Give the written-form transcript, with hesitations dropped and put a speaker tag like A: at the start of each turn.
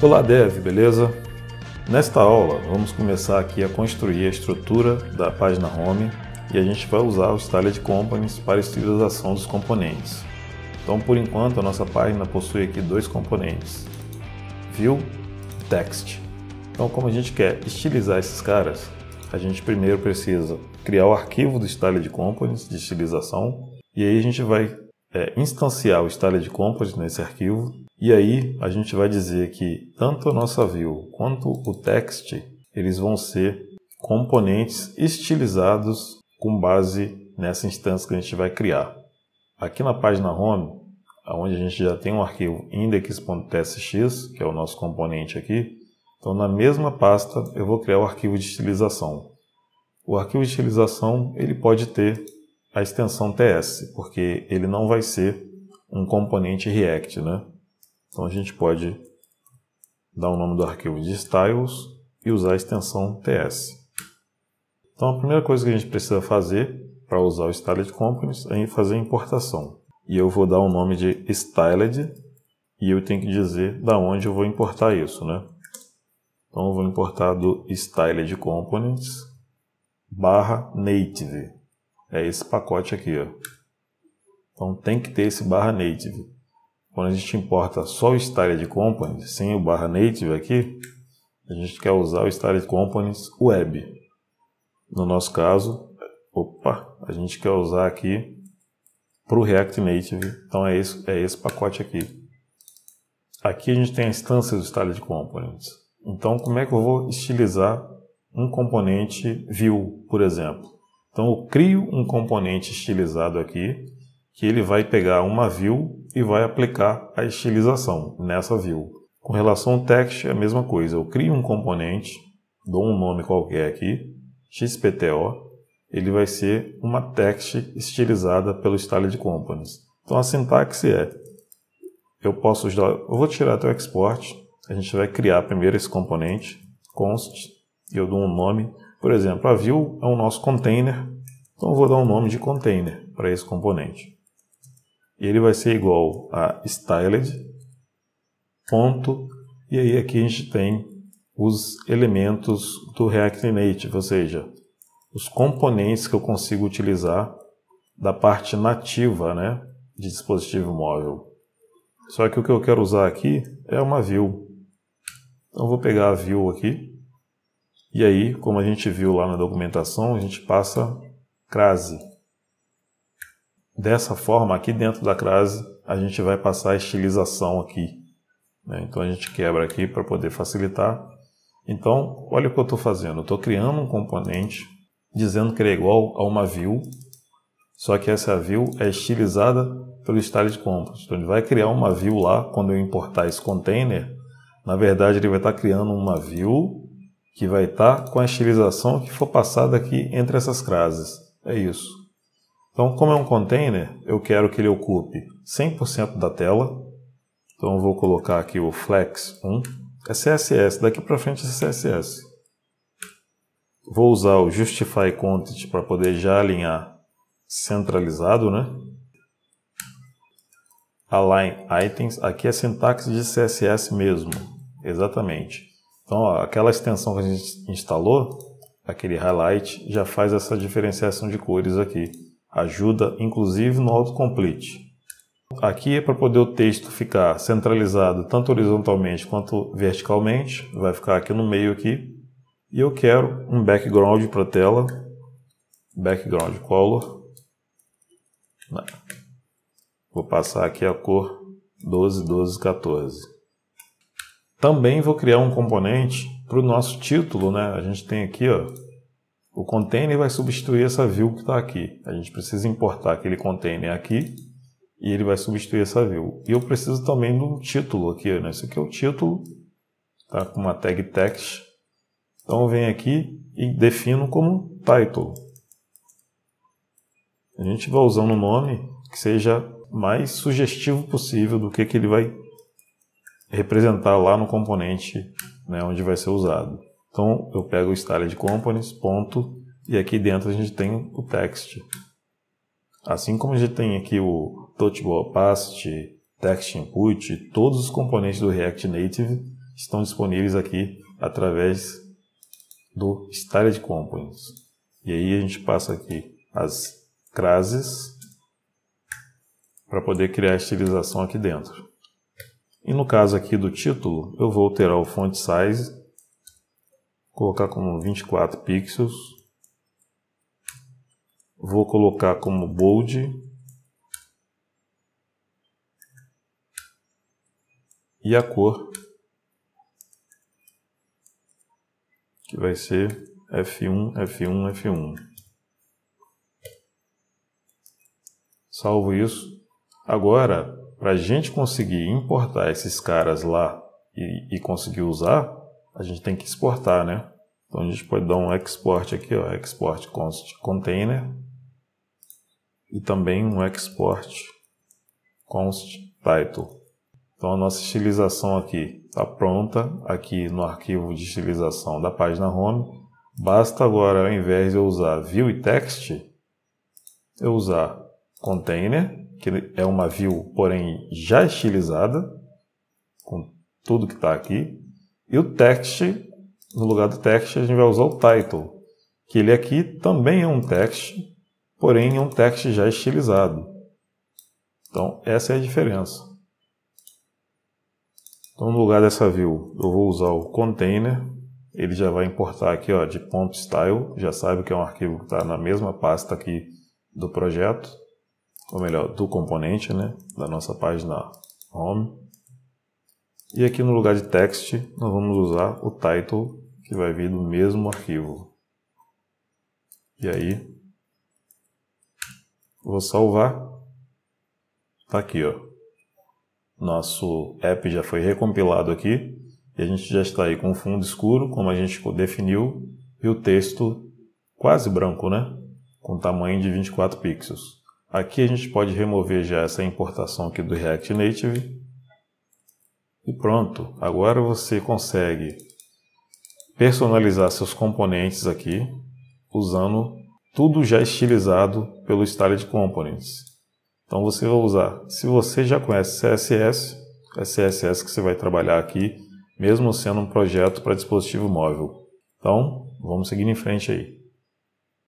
A: Olá Dev, beleza? Nesta aula vamos começar aqui a construir a estrutura da página Home e a gente vai usar o Styled Components para a estilização dos componentes. Então por enquanto a nossa página possui aqui dois componentes, View e Text. Então como a gente quer estilizar esses caras, a gente primeiro precisa criar o arquivo do Styled Components de estilização e aí a gente vai instanciar o Styled Components nesse arquivo. E aí a gente vai dizer que tanto a nossa view quanto o text, eles vão ser componentes estilizados com base nessa instância que a gente vai criar. Aqui na página home, onde a gente já tem um arquivo index.tsx, que é o nosso componente aqui, então na mesma pasta eu vou criar o arquivo de estilização. O arquivo de estilização ele pode ter a extensão TS, porque ele não vai ser um componente React, né? Então a gente pode dar o nome do arquivo de styles e usar a extensão TS. Então a primeira coisa que a gente precisa fazer para usar o Styled Components é fazer a importação. E eu vou dar o nome de Styled e eu tenho que dizer da onde eu vou importar isso, né? Então eu vou importar do Styled Components /native. É esse pacote aqui, ó. Então tem que ter esse /native. Quando a gente importa só o Styled Components, sem o /native aqui, a gente quer usar o Styled Components Web. No nosso caso, a gente quer usar aqui para o React Native, então é esse pacote aqui. Aqui a gente tem a instância do Styled Components. Então como é que eu vou estilizar um componente View, por exemplo? Então eu crio um componente estilizado aqui, que ele vai pegar uma view e vai aplicar a estilização nessa view. Com relação ao text é a mesma coisa, eu crio um componente, dou um nome qualquer aqui, XPTO, ele vai ser uma text estilizada pelo Styled Components. Então a sintaxe eu vou tirar até o export, a gente vai criar primeiro esse componente, const, e eu dou um nome, por exemplo, a view é o nosso container, então eu vou dar um nome de container para esse componente. E ele vai ser igual a styled, ponto, e aí aqui a gente tem os elementos do React Native, ou seja, os componentes que eu consigo utilizar da parte nativa, né, de dispositivo móvel. Só que o que eu quero usar aqui é uma view. Então eu vou pegar a view aqui, e aí, como a gente viu lá na documentação, a gente passa crase. Dessa forma, aqui dentro da crase, a gente vai passar a estilização aqui, né? Então a gente quebra aqui para poder facilitar. Então, olha o que eu estou fazendo. Eu estou criando um componente dizendo que ele é igual a uma view, só que essa view é estilizada pelo Styled Components. Então ele vai criar uma view lá, quando eu importar esse container, na verdade ele vai estar criando uma view que vai estar com a estilização que for passada aqui entre essas crases. É isso. Então, como é um container, eu quero que ele ocupe 100% da tela. Então, eu vou colocar aqui o flex 1. É CSS, daqui para frente é CSS. Vou usar o justify content para poder já alinhar centralizado, né? Align items, aqui é sintaxe de CSS mesmo, exatamente. Então, ó, aquela extensão que a gente instalou, aquele highlight, já faz essa diferenciação de cores aqui. Ajuda, inclusive, no autocomplete. Aqui é para poder o texto ficar centralizado tanto horizontalmente quanto verticalmente. Vai ficar aqui no meio aqui. E eu quero um background para a tela. Background color. Vou passar aqui a cor 12, 12, 14. Também vou criar um componente para o nosso título, né? A gente tem aqui, ó, o container vai substituir essa view que está aqui. A gente precisa importar aquele container aqui e ele vai substituir essa view. E eu preciso também de um título aqui, né? Esse aqui é o título, tá com uma tag text. Então eu venho aqui e defino como title. A gente vai usando um nome que seja mais sugestivo possível do que ele vai representar lá no componente, né, onde vai ser usado. Então eu pego o Styled Components, ponto, e aqui dentro a gente tem o text. Assim como a gente tem aqui o Touchable Opacity, Text Input, todos os componentes do React Native estão disponíveis aqui através do Styled Components. E aí a gente passa aqui as crases para poder criar a estilização aqui dentro. E no caso aqui do título, eu vou alterar o font size, colocar como 24 pixels, vou colocar como bold e a cor que vai ser F1, F1, F1. Salvo isso. Agora, para a gente conseguir importar esses caras lá e conseguir usar, a gente tem que exportar, né? Então a gente pode dar um export aqui, ó, export container, e também um export const title. Então a nossa estilização aqui está pronta, aqui no arquivo de estilização da página home. Basta agora, ao invés de eu usar view e text, eu usar container, que é uma view, porém já estilizada, com tudo que está aqui. E o text, no lugar do text, a gente vai usar o title, que ele aqui também é um text, porém é um text já estilizado. Então, essa é a diferença. Então, no lugar dessa view, eu vou usar o container. Ele já vai importar aqui, ó, de .style, já sabe que é um arquivo que está na mesma pasta aqui do projeto, ou melhor, do componente, né, da nossa página home. E aqui no lugar de text, nós vamos usar o title, que vai vir do mesmo arquivo. E aí, vou salvar. Tá aqui, ó. Nosso app já foi recompilado aqui. E a gente já está aí com o fundo escuro, como a gente definiu, e o texto quase branco, né? Com tamanho de 24 pixels. Aqui a gente pode remover já essa importação aqui do React Native. E pronto, agora você consegue personalizar seus componentes aqui, usando tudo já estilizado pelo Styled Components. Então você vai usar, se você já conhece CSS, é CSS que você vai trabalhar aqui, mesmo sendo um projeto para dispositivo móvel. Então, vamos seguir em frente aí.